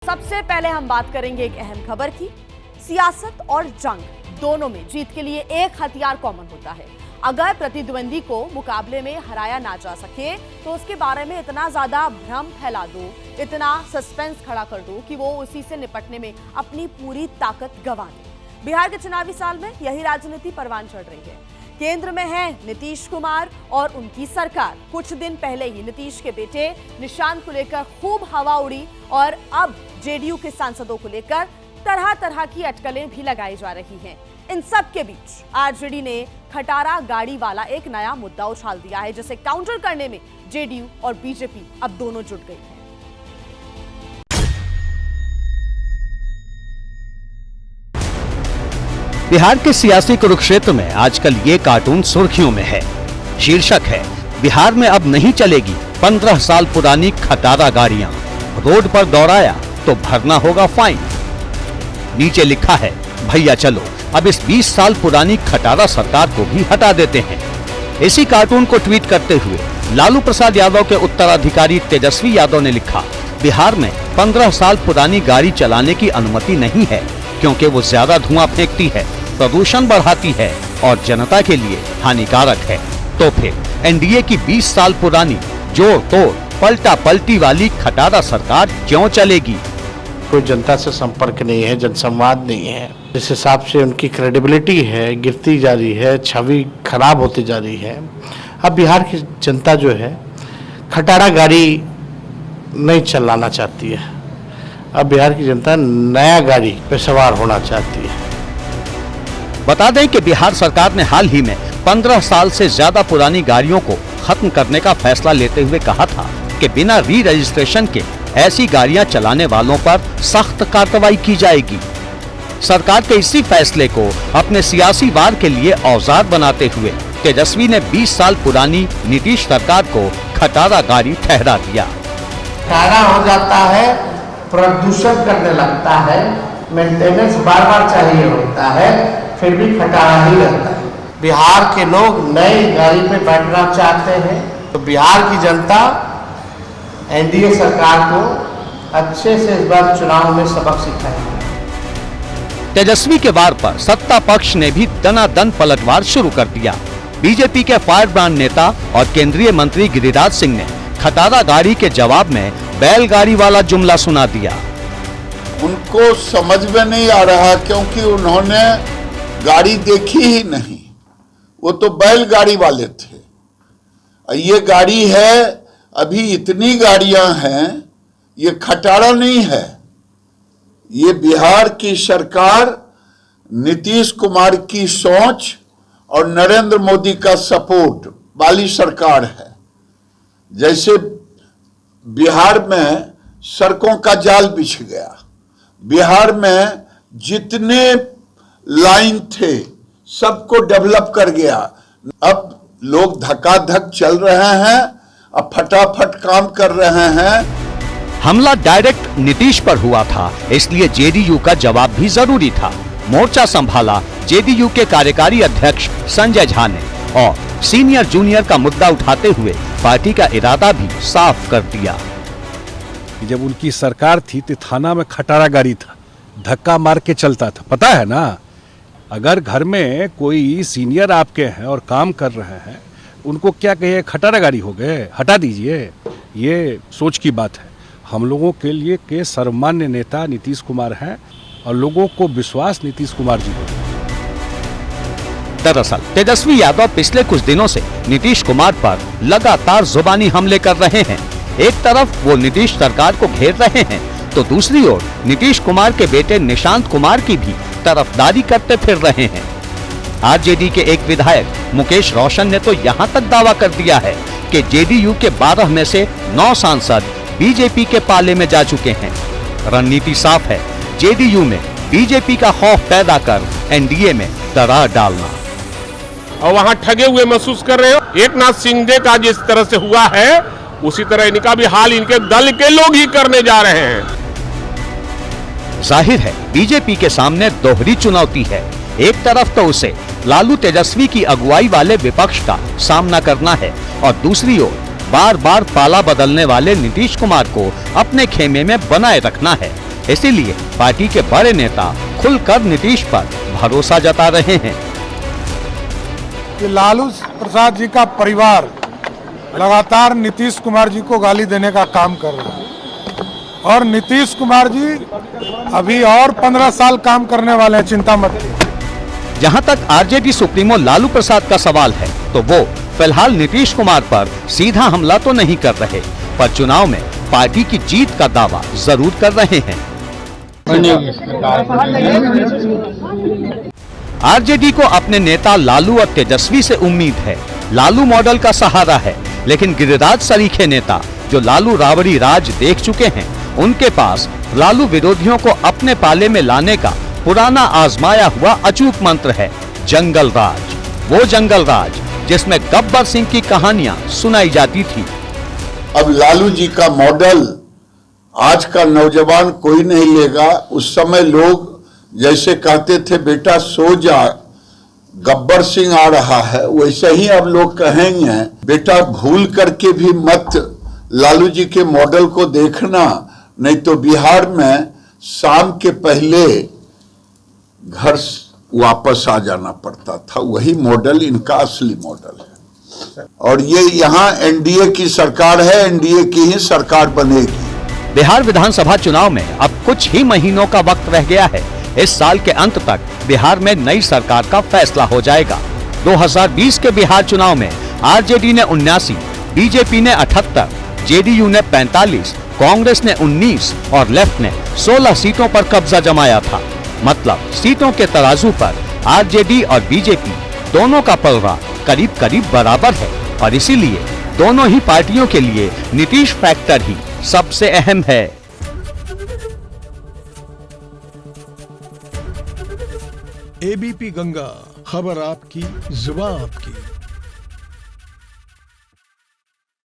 सबसे पहले हम बात करेंगे एक अहम खबर की। सियासत और जंग दोनों में जीत के लिए एक हथियार कॉमन होता है। अगर प्रतिद्वंदी को मुकाबले में हराया ना जा सके तो उसके बारे में इतना ज्यादा भ्रम फैला दो, इतना सस्पेंस खड़ा कर दो कि वो उसी से निपटने में अपनी पूरी ताकत गंवा दे। बिहार के चुनावी साल में यही राजनीति परवान चढ़ रही है। केंद्र में है नीतीश कुमार और उनकी सरकार। कुछ दिन पहले ही नीतीश के बेटे निशांत को लेकर खूब हवा उड़ी और अब जेडीयू के सांसदों को लेकर तरह तरह की अटकलें भी लगाई जा रही हैं। इन सब के बीच आरजेडी ने खटारा गाड़ी वाला एक नया मुद्दा उछाल दिया है, जिसे काउंटर करने में जेडीयू और बीजेपी अब दोनों जुट गई हैं। बिहार के सियासी कुरुक्षेत्र में आजकल ये कार्टून सुर्खियों में है। शीर्षक है, बिहार में अब नहीं चलेगी 15 साल पुरानी खटारा गाड़ियां, रोड पर दौड़ाया तो भरना होगा फाइन। नीचे लिखा है, भैया चलो अब इस 20 साल पुरानी खटारा सरकार को भी हटा देते हैं। इसी कार्टून को ट्वीट करते हुए लालू प्रसाद यादव के उत्तराधिकारी तेजस्वी यादव ने लिखा, बिहार में 15 साल पुरानी गाड़ी चलाने की अनुमति नहीं है क्योंकि वो ज्यादा धुआं फेंकती है, प्रदूषण बढ़ाती है और जनता के लिए हानिकारक है। तो फिर एनडीए की 20 साल पुरानी जोड़ तोड़ पलटा पलटी वाली खटारा सरकार क्यों चलेगी? कोई जनता से संपर्क नहीं है, जनसंवाद नहीं है। जिस हिसाब से उनकी क्रेडिबिलिटी है गिरती जा रही है, छवि खराब होती जा रही है। अब बिहार की जनता जो है खटारा गाड़ी नहीं चलाना चाहती है। अब बिहार की जनता नया गाड़ी पे सवार होना चाहती है। बता दें कि बिहार सरकार ने हाल ही में 15 साल से ज्यादा पुरानी गाड़ियों को खत्म करने का फैसला लेते हुए कहा था कि बिना री रजिस्ट्रेशन के ऐसी गाड़ियां चलाने वालों पर सख्त कार्रवाई की जाएगी। सरकार के इसी फैसले को अपने सियासी वार के लिए औजार बनाते हुए तेजस्वी ने 20 साल पुरानी नीतीश सरकार को खटारा गाड़ी ठहरा दिया। खटारा हो जाता है, प्रदूषण करने लगता है, मेंटेनेंस बार बार चाहिए होता है, फिर भी खटारा ही रहता है। बिहार के लोग नई गाड़ी पे बैठना चाहते हैं, तो बिहार की जनता एनडीए सरकार को अच्छे से इस बार चुनाव में सबक सिखाएगी। तेजस्वी के वार पर सत्ता पक्ष ने भी दनादन पलटवार शुरू कर दिया। बीजेपी के फायर ब्रांड नेता और केंद्रीय मंत्री गिरिराज सिंह ने खटारा गाड़ी के जवाब में बैलगाड़ी वाला जुमला सुना दिया। उनको समझ में नहीं आ रहा क्योंकि उन्होंने गाड़ी देखी ही नहीं, वो तो बैलगाड़ी वाले थे। ये गाड़ी है, अभी इतनी गाड़ियां हैं, ये खटारा नहीं है। ये बिहार की सरकार नीतीश कुमार की सोच और नरेंद्र मोदी का सपोर्ट वाली सरकार है। जैसे बिहार में सड़कों का जाल बिछ गया, बिहार में जितने लाइन थे सबको डेवलप कर गया। अब लोग धक्का-धक चल रहे हैं, अब फटाफट काम कर रहे हैं। हमला डायरेक्ट नीतीश पर हुआ था, इसलिए जेडीयू का जवाब भी जरूरी था। मोर्चा संभाला जेडीयू के कार्यकारी अध्यक्ष संजय झा ने और सीनियर जूनियर का मुद्दा उठाते हुए पार्टी का इरादा भी साफ कर दिया। जब उनकी सरकार थी तो थाना में खटारा गाड़ी था, धक्का मार के चलता था, पता है ना। अगर घर में कोई सीनियर आपके हैं और काम कर रहे हैं, उनको क्या कहिए खटारा गाड़ी हो गए, हटा दीजिए। ये सोच की बात है। हम लोगों के लिए के सर्वमान्य नेता नीतीश कुमार हैं और लोगों को विश्वास नीतीश कुमार जी को। दरअसल तेजस्वी यादव पिछले कुछ दिनों से नीतीश कुमार पर लगातार जुबानी हमले कर रहे हैं। एक तरफ वो नीतीश सरकार को घेर रहे हैं तो दूसरी ओर नीतीश कुमार के बेटे निशांत कुमार की भी तरफदारी करते फिर रहे हैं। आरजेडी के एक विधायक मुकेश रोशन ने तो यहाँ तक दावा कर दिया है कि जेडीयू के 12 में से 9 सांसद बीजेपी के पाले में जा चुके हैं। रणनीति साफ है, जेडीयू में बीजेपी का खौफ पैदा कर एनडीए में दरार डालना। और वहाँ ठगे हुए महसूस कर रहे हो। एकनाथ शिंदे का जिस तरह से हुआ है उसी तरह इनका भी हाल इनके दल के लोग ही करने जा रहे हैं। जाहिर है बीजेपी के सामने दोहरी चुनौती है। एक तरफ तो उसे लालू तेजस्वी की अगुवाई वाले विपक्ष का सामना करना है और दूसरी ओर बार बार पाला बदलने वाले नीतीश कुमार को अपने खेमे में बनाए रखना है। इसीलिए पार्टी के बड़े नेता खुलकर नीतीश पर भरोसा जता रहे हैं कि लालू प्रसाद जी का परिवार लगातार नीतीश कुमार जी को गाली देने का काम कर रहा है और नीतीश कुमार जी अभी और 15 साल काम करने वाले हैं, चिंता मत कीजिए। जहां तक आरजेडी सुप्रीमो लालू प्रसाद का सवाल है तो वो फिलहाल नीतीश कुमार पर सीधा हमला तो नहीं कर रहे, पर चुनाव में पार्टी की जीत का दावा जरूर कर रहे हैं। आरजेडी को अपने नेता लालू और तेजस्वी से उम्मीद है। लालू मॉडल का सहारा है, लेकिन गिरिराज सरीखे नेता जो लालू राबड़ी राज देख चुके हैं, उनके पास लालू विरोधियों को अपने पाले में लाने का पुराना आजमाया हुआ अचूक मंत्र है, जंगल राज। वो जंगल राज जिसमें गब्बर सिंह की कहानियां सुनाई जाती थी। अब लालू जी का मॉडल आज का नौजवान कोई नहीं लेगा। उस समय लोग जैसे कहते थे बेटा सो जा, गब्बर सिंह आ रहा है, वैसे ही अब लोग कहेंगे बेटा भूल करके भी मत लालू जी के मॉडल को देखना, नहीं तो बिहार में शाम के पहले घर वापस आ जाना पड़ता था। वही मॉडल इनका असली मॉडल है और ये यहाँ एनडीए की सरकार है, एनडीए की ही सरकार बनेगी। बिहार विधानसभा चुनाव में अब कुछ ही महीनों का वक्त रह गया है। इस साल के अंत तक बिहार में नई सरकार का फैसला हो जाएगा। 2020 के बिहार चुनाव में आरजेडी ने 79, बीजेपी ने 78, जेडीयू ने 45, कांग्रेस ने 19 और लेफ्ट ने 16 सीटों पर कब्जा जमाया था। मतलब सीटों के तराजू पर आरजेडी और बीजेपी दोनों का पलड़ा करीब करीब बराबर है और इसीलिए दोनों ही पार्टियों के लिए नीतीश फैक्टर ही सबसे अहम है। एबीपी गंगा, खबर आपकी, जुबान आपकी।